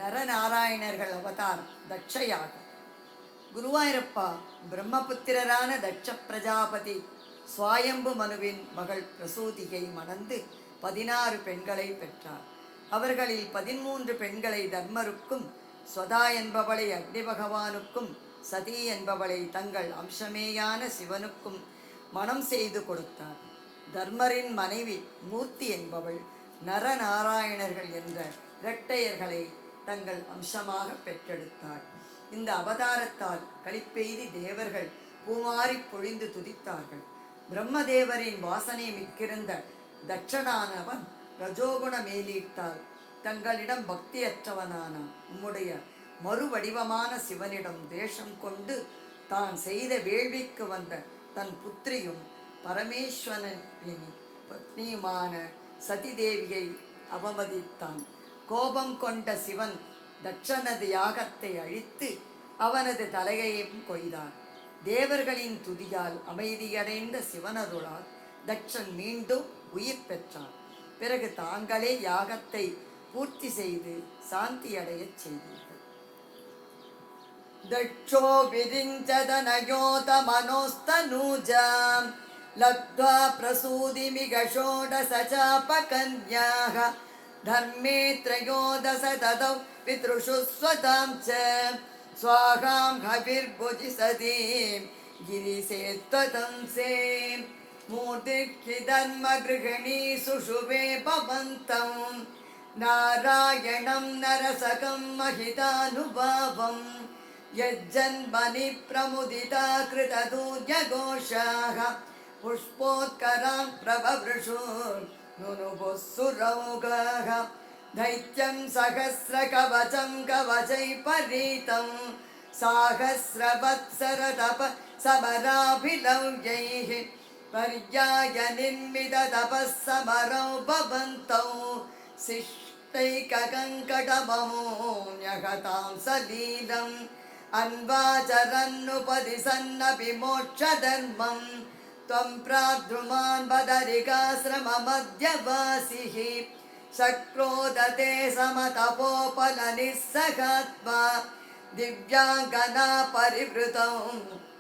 நரநாராயணர்கள் அவதாரம் தட்சயாகம். குருவாயூரப்பா பிரம்மபுத்திரரான தட்ச பிரஜாபதி சுவாயம்பு மனுவின் மகள் பிரசூதியை மணந்து 16 பெண்களை பெற்றார். அவர்களில் 13 பெண்களை தர்மருக்கும், ஸ்வதா என்பவளை அக்னி பகவானுக்கும், சதி என்பவளை தங்கள் அம்சமேயான சிவனுக்கும் மணம் செய்து கொடுத்தார். தர்மரின் மனைவி மூர்த்தி என்பவள் நரநாராயணர்கள் என்ற இரட்டையர்களை தங்கள் அம்சமாக பெற்றெடுத்தார். இந்த அவதாரத்தால் களிப்பெய்தி தேவர்கள் பூமாரி பொழிந்து துதித்தார்கள். பிரம்மதேவரின் வாசனை மிக்கிருந்த தட்சனானவன் ரஜோகுண மேலீட்டால் தங்களிடம் பக்தியற்றவனானான். உம்முடைய மறுவடிவமான சிவனிடம் தேசம் கொண்டு தான் செய்த வேள்விக்கு வந்த தன் புத்திரியும் பரமேஸ்வரனின் பத்னியுமான சதிதேவியை அவமதித்தான். கோபம் கொண்ட சிவன் தட்சனது யாகத்தை அழித்து அவனது தலையையும் கொய்தான். தேவர்களின் துதியால் அமைதியடைந்த சிவனருளால் தட்சன் மீண்டும் உயிர் பெற்றான். பிறகு தாங்களே யாகத்தை பூர்த்தி செய்து சாந்தியடையச் செய்தீர்கள். தட்சோ விரிஞ்சதனயோத மனோஸ்தனூஜாம் லப்த்வா பிரசூதிமிக ஷோடசசாபகன்யாः धर्मे त्रयोदश ददौ पितृषु स्वतां च स्वाहां हविर्भुजि सतीं गिरिसेत्वतंसे मूर्तिर्हि धर्मगृहिणी सुषुवे भवन्तं नारायणं नरसकं महितानुभावं यज्जन्मनि प्रमुदिता कृतदूर्यघोषाः पुष्पोत्करां प्रववृषु नुनुभुस्सुरौगः दैत्यं सहस्रकवचं कवचैः परीतं साहस्रवत्सरतप समराभिलव्यैः पर्यायनिर्मिततपः समरौ भवन्तौ शिष्टैककङ्कटममोऽन्यहतां सलीलम् अन्वाचरन्नुपदिशन्नपि मोक्षधर्मम् त्वं प्राद्रुमान् बदरिकाश्रममध्यवासिः शक्रोदते समतपोपलनिस्सहात्मा दिव्याङ्गना परिवृतौ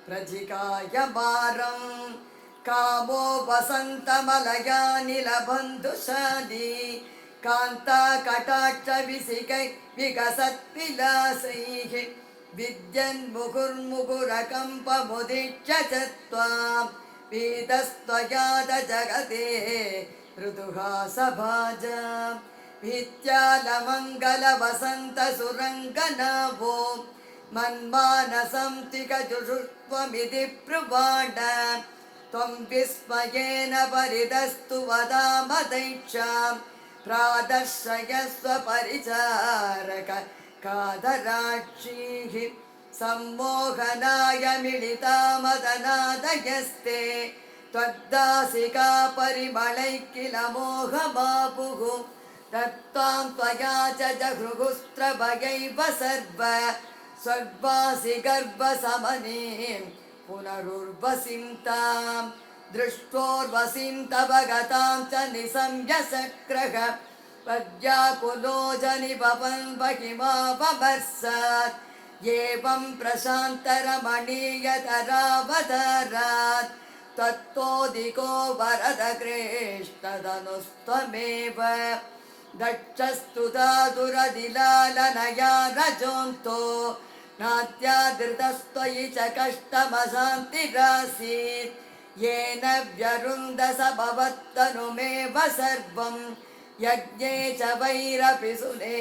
प्रजिकायमारं कामो वसन्तमलयानिलबन्धुशाली कान्ताकटाक्षविसिकै विकसत्विलासैः विद्यन्मुहुर्मुहुरकम्पमुदीक्ष्य च त्वाम् पीतस्त्वयाद जगते ऋतुहासभाजा भित्यालमङ्गलवसन्तसुरङ्गनाभो मन्मानसं तिकजुषुत्वमिति प्रुवाण त्वं विस्मयेन परितस्तु वदामदैक्षां प्रादर्शयस्व परिचारक कादराक्षीः सम्मोहनाय मिलितामदनादयस्ते त्वद्दासिका परिमलैः किल मोहमापुः तत्त्वां त्वया च जगृहुस्त्रभयैव सर्व स्वर्वासि गर्भसमनीं पुनरुर्वसिं तां दृष्टोर्वसिं तव गतां च निसंयसक्रः व्याकुलो जनिपवन् महिमापवर्षात् एवं प्रशान्तरमणीयतरावतारात् तत्तोदिको वरदकृष्णधनुस्त्वमेव दक्षस्तुता दुरदिलालनया रजोन्तो नात्यादृतस्त्वयि च कष्टमशान्तिरासीत् येन व्यरुन्धस भवत्तनुमेव सर्वं यज्ञे च वैरपि सुने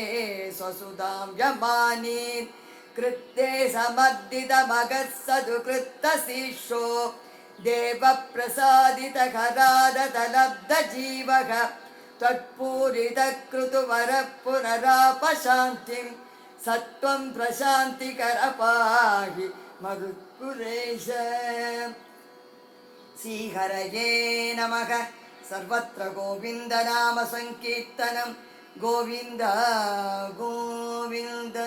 स्वसुधां यमानीत् कृत्ते समर्दितमगत्सदुकृत्तशीर्षो देवप्रसादितकरादतलब्धजीवः त्वत्पूरितकृतुवरः पुनरापशान्तिं सत्त्वं प्रशान्तिकरपाहि मरुत्पुरेश. श्रीहरये नमः. सर्वत्र गोविन्दनाम संकीर्तनं गोविन्द गोविन्द.